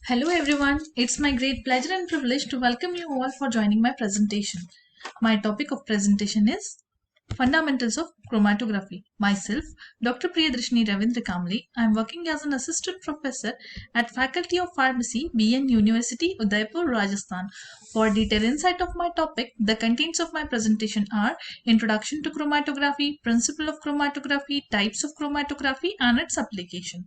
Hello everyone, it's my great pleasure and privilege to welcome you all for joining my presentation. My topic of presentation is Fundamentals of Chromatography. Myself, Dr. Priyadarshini Ravindra Kamli. I am working as an assistant professor at Faculty of Pharmacy, BN University, Udaipur, Rajasthan. For detailed insight of my topic, the contents of my presentation are Introduction to Chromatography, Principle of Chromatography, Types of Chromatography and its application.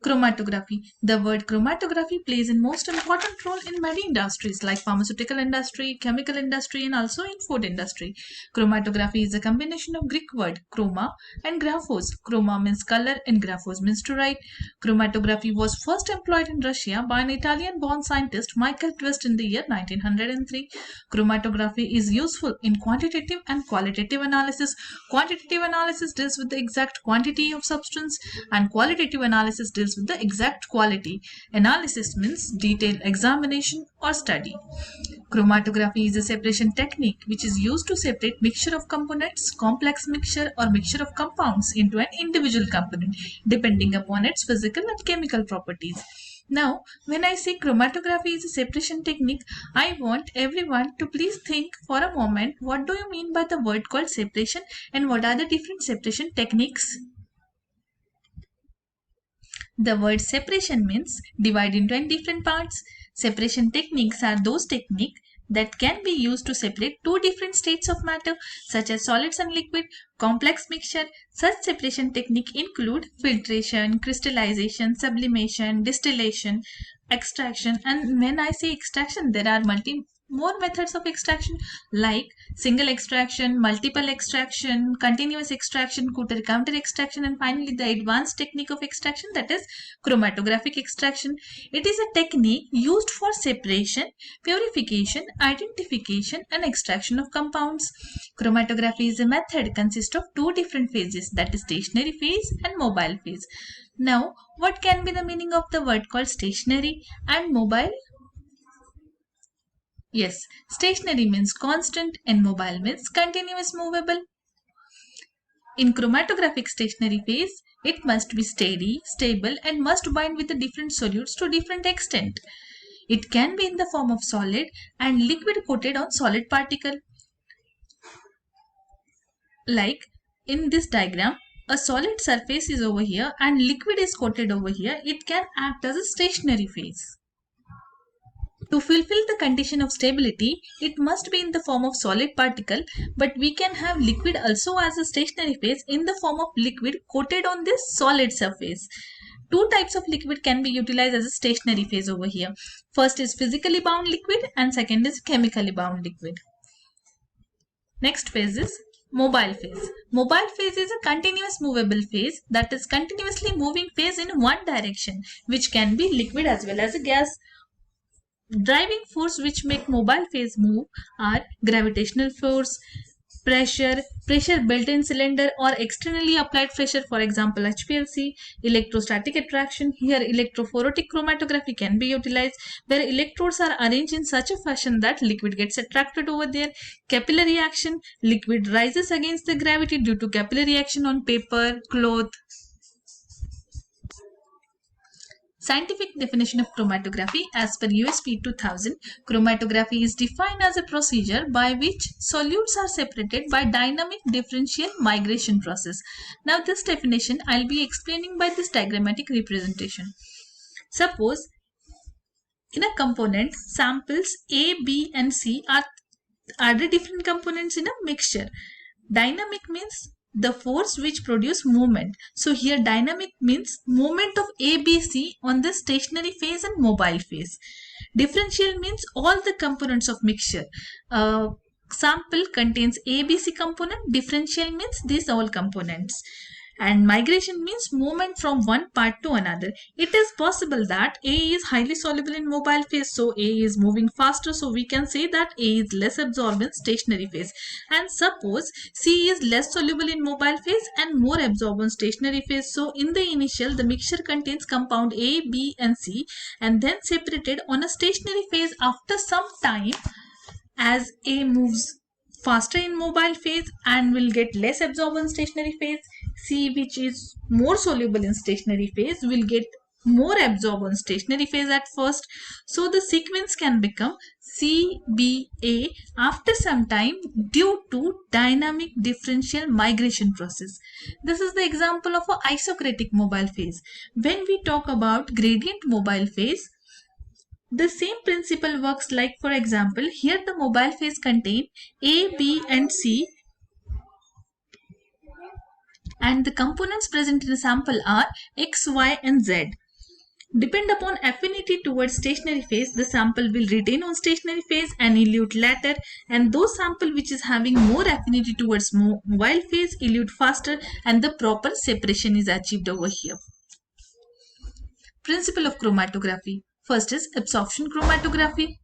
Chromatography. The word chromatography plays a most important role in many industries like pharmaceutical industry, chemical industry and also in food industry. Chromatography is a combination of Greek word chroma and graphos. Chroma means color and graphos means to write. Chromatography was first employed in Russia by an Italian-born scientist Michael Twist in the year 1903. Chromatography is useful in quantitative and qualitative analysis. Quantitative analysis deals with the exact quantity of substance and qualitative analysis deals with the exact quality. Analysis means detailed examination or study. Chromatography is a separation technique which is used to separate mixture of components, complex mixture or mixture of compounds into an individual component depending upon its physical and chemical properties. Now, when I say chromatography is a separation technique, I want everyone to please think for a moment what do you mean by the word called separation and what are the different separation techniques? The word separation means divide into 10 different parts. Separation techniques are those techniques that can be used to separate two different states of matter such as solids and liquid, complex mixture. Such separation techniques include filtration, crystallization, sublimation, distillation, extraction. And when I say extraction, there are more methods of extraction like single extraction, multiple extraction, continuous extraction, counter extraction, and finally the advanced technique of extraction, that is chromatographic extraction. It is a technique used for separation, purification, identification and extraction of compounds. Chromatography is a method consists of two different phases, that is stationary phase and mobile phase. Now, what can be the meaning of the word called stationary and mobile? Yes, stationary means constant and mobile means continuous movable. In chromatographic stationary phase, it must be steady, stable and must bind with the different solutes to different extent. It can be in the form of solid and liquid coated on solid particle. Like in this diagram, a solid surface is over here and liquid is coated over here. It can act as a stationary phase. To fulfill the condition of stability, it must be in the form of solid particle, but we can have liquid also as a stationary phase in the form of liquid coated on this solid surface. Two types of liquid can be utilized as a stationary phase over here. First is physically bound liquid and second is chemically bound liquid. Next phase is mobile phase. Mobile phase is a continuous movable phase, that is continuously moving phase in one direction, which can be liquid as well as a gas. Driving force which make mobile phase move are gravitational force, pressure built in cylinder or externally applied pressure, for example HPLC, electrostatic attraction. Here electrophoretic chromatography can be utilized where electrodes are arranged in such a fashion that liquid gets attracted over there. Capillary action, liquid rises against the gravity due to capillary action on paper, cloth. Scientific definition of chromatography as per USP 2000, chromatography is defined as a procedure by which solutes are separated by dynamic differential migration process. Now this definition I'll be explaining by this diagrammatic representation. Suppose in a component, samples A, B and C are the different components in a mixture. Dynamic means the force which produce movement. So here dynamic means movement of ABC on the stationary phase and mobile phase. Differential means all the components of mixture. Sample contains ABC component. Differential means these all components. And migration means movement from one part to another. It is possible that A is highly soluble in mobile phase, so A is moving faster, so we can say that A is less absorbed in stationary phase. And suppose C is less soluble in mobile phase and more absorbed in stationary phase. So in the initial, the mixture contains compound A, B and C and then separated on a stationary phase after some time. As A moves faster in mobile phase and will get less absorbed in stationary phase, C, which is more soluble in stationary phase, will get more absorb on stationary phase at first. So the sequence can become CBA after some time due to dynamic differential migration process. This is the example of an isocratic mobile phase. When we talk about gradient mobile phase, the same principle works. Like for example, here the mobile phase contain A, B and C, and the components present in the sample are X, Y and Z. Depend upon affinity towards stationary phase, the sample will retain on stationary phase and elute later, and those sample which is having more affinity towards mobile phase elute faster, and the proper separation is achieved over here. Principle of chromatography. First is absorption chromatography.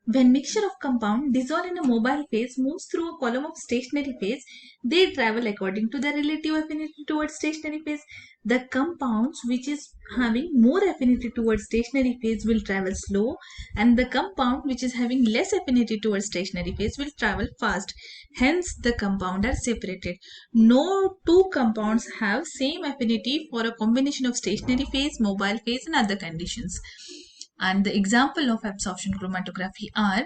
When mixture of compound dissolved in a mobile phase moves through a column of stationary phase, they travel according to their relative affinity towards stationary phase. The compounds which is having more affinity towards stationary phase will travel slow, and the compound which is having less affinity towards stationary phase will travel fast. Hence, the compound are separated. No two compounds have same affinity for a combination of stationary phase, mobile phase and other conditions. And the example of absorption chromatography are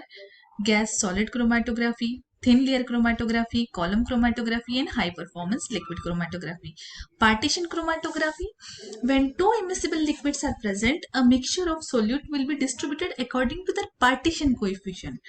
gas solid chromatography, thin layer chromatography, column chromatography and high performance liquid chromatography. Partition chromatography. When two immiscible liquids are present, a mixture of solute will be distributed according to their partition coefficient.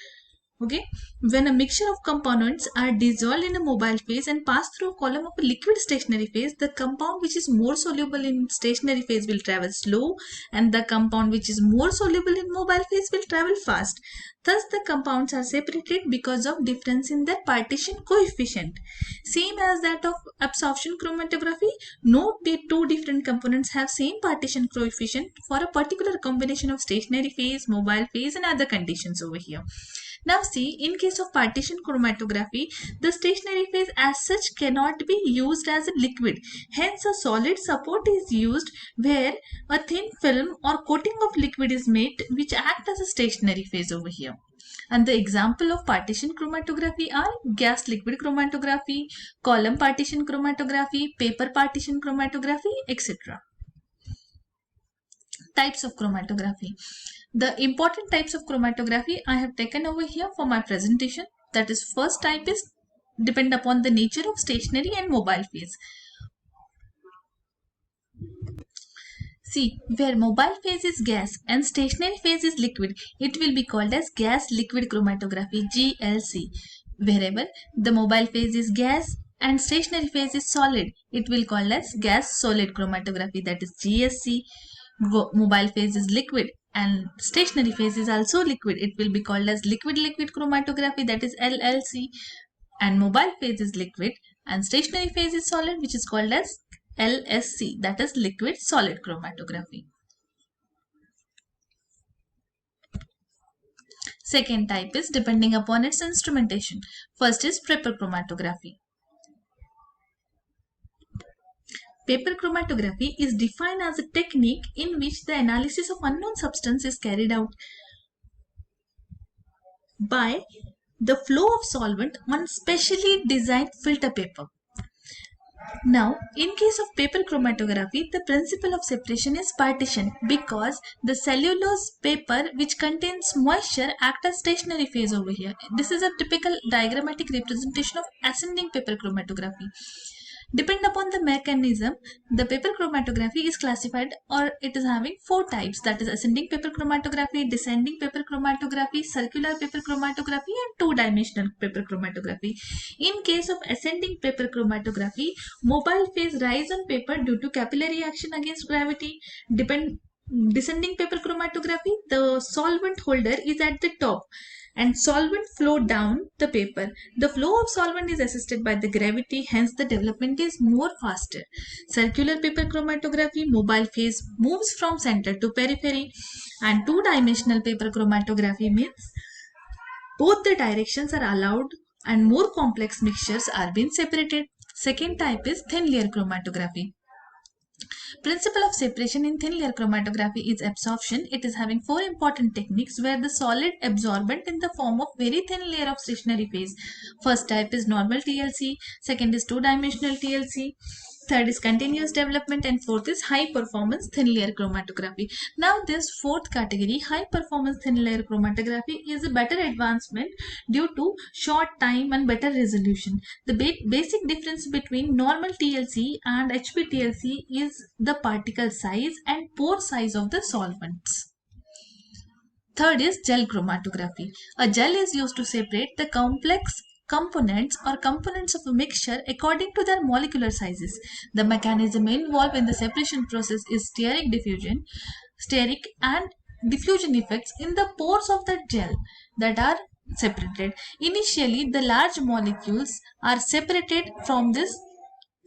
Okay, when a mixture of components are dissolved in a mobile phase and pass through a column of a liquid stationary phase, the compound which is more soluble in stationary phase will travel slow, and the compound which is more soluble in mobile phase will travel fast. Thus, the compounds are separated because of difference in their partition coefficient. Same as that of absorption chromatography, no two different components have same partition coefficient for a particular combination of stationary phase, mobile phase and other conditions over here. Now see, in case of partition chromatography, the stationary phase as such cannot be used as a liquid. Hence, a solid support is used where a thin film or coating of liquid is made which act as a stationary phase over here. And the example of partition chromatography are gas liquid chromatography, column partition chromatography, paper partition chromatography, etc. Types of chromatography. The important types of chromatography I have taken over here for my presentation. That is, first type is depend upon the nature of stationary and mobile phase. See, where mobile phase is gas and stationary phase is liquid, it will be called as gas liquid chromatography, GLC. Wherever the mobile phase is gas and stationary phase is solid, it will call as gas solid chromatography, that is GSC. Mobile phase is liquid and stationary phase is also liquid, it will be called as liquid liquid chromatography, that is LLC. And mobile phase is liquid and stationary phase is solid, which is called as LSC, that is liquid solid chromatography. Second type is depending upon its instrumentation. First is paper chromatography. Paper chromatography is defined as a technique in which the analysis of unknown substance is carried out by the flow of solvent on specially designed filter paper. Now, in case of paper chromatography, the principle of separation is partition because the cellulose paper which contains moisture act as stationary phase over here. This is a typical diagrammatic representation of ascending paper chromatography. Depend upon the mechanism, the paper chromatography is classified or it is having four types, that is ascending paper chromatography, descending paper chromatography, circular paper chromatography and two-dimensional paper chromatography. In case of ascending paper chromatography, mobile phase rise on paper due to capillary action against gravity. Descending paper chromatography, the solvent holder is at the top and solvent flow down the paper. The flow of solvent is assisted by the gravity, hence the development is more faster. Circular paper chromatography, mobile phase moves from center to periphery, and two-dimensional paper chromatography means both the directions are allowed and more complex mixtures are being separated. Second type is thin layer chromatography. Principle of separation in thin layer chromatography is absorption. It is having four important techniques where the solid absorbent in the form of very thin layer of stationary phase. First type is normal TLC, second is two-dimensional TLC, third is continuous development, and fourth is high performance thin layer chromatography. Now this fourth category, high performance thin layer chromatography, is a better advancement due to short time and better resolution. The basic difference between normal TLC and HPTLC is the particle size and pore size of the solvents. Third is gel chromatography. A gel is used to separate the complex components or components of a mixture according to their molecular sizes. The mechanism involved in the separation process is steric and diffusion effects in the pores of the gel that are separated. Initially, the large molecules are separated from this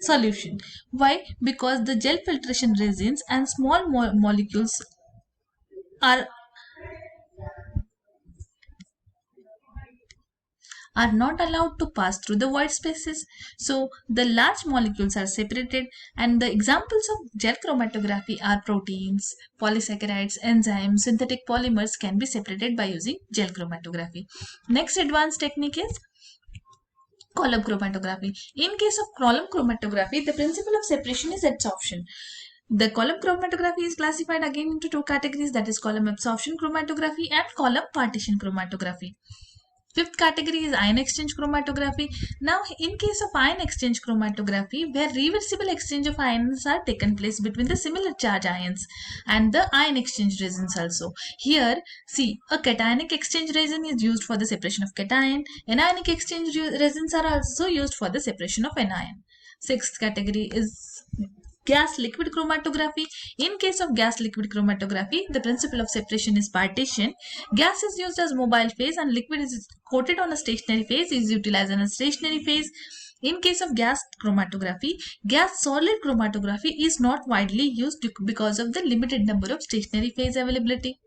solution. Why? Because the gel filtration resins and small molecules are not allowed to pass through the void spaces. So the large molecules are separated, and the examples of gel chromatography are proteins, polysaccharides, enzymes, synthetic polymers can be separated by using gel chromatography. Next advanced technique is column chromatography. In case of column chromatography, the principle of separation is adsorption. The column chromatography is classified again into two categories, that is column absorption chromatography and column partition chromatography. Fifth category is ion exchange chromatography. Now, in case of ion exchange chromatography, where reversible exchange of ions are taken place between the similar charge ions and the ion exchange resins also. Here, see, a cationic exchange resin is used for the separation of cation. Anionic exchange resins are also used for the separation of anion. Sixth category is gas liquid chromatography. In case of gas liquid chromatography, the principle of separation is partition. Gas is used as mobile phase and liquid is coated on a stationary phase, is utilized in a stationary phase. In case of gas chromatography, gas solid chromatography is not widely used because of the limited number of stationary phase availability.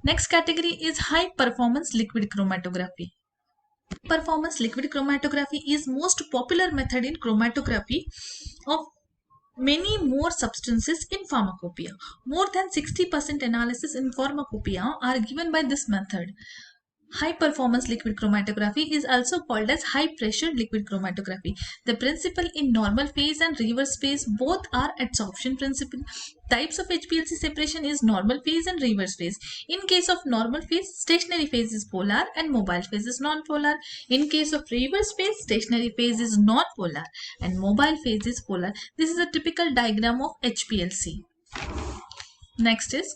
Next category is high performance liquid chromatography. Performance liquid chromatography is most popular method in chromatography of many more substances in pharmacopoeia. More than 60% analysis in pharmacopoeia are given by this method. High performance liquid chromatography is also called as high pressure liquid chromatography. The principle in normal phase and reverse phase both are adsorption principle. Types of HPLC separation is normal phase and reverse phase. In case of normal phase, stationary phase is polar and mobile phase is non-polar. In case of reverse phase, stationary phase is non-polar and mobile phase is polar. This is a typical diagram of HPLC. Next is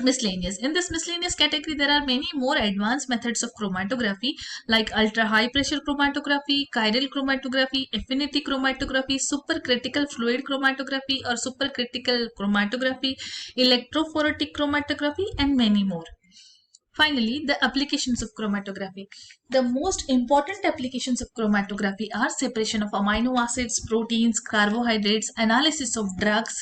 miscellaneous. In this miscellaneous category, there are many more advanced methods of chromatography like ultra high pressure chromatography, chiral chromatography, affinity chromatography, supercritical fluid chromatography or supercritical chromatography, electrophoretic chromatography, and many more. Finally, the applications of chromatography. The most important applications of chromatography are separation of amino acids, proteins, carbohydrates, analysis of drugs,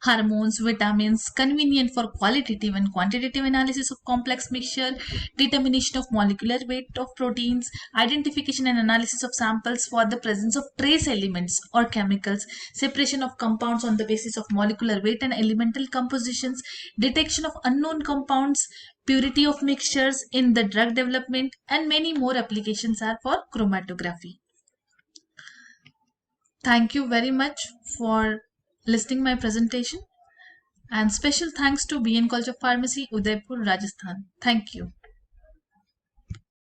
hormones, vitamins, convenient for qualitative and quantitative analysis of complex mixture, determination of molecular weight of proteins, identification and analysis of samples for the presence of trace elements or chemicals, separation of compounds on the basis of molecular weight and elemental compositions, detection of unknown compounds, purity of mixtures in the drug development, and many more applications are for chromatography. Thank you very much for listening my presentation, and special thanks to BN College of Pharmacy, Udaipur, Rajasthan. Thank you.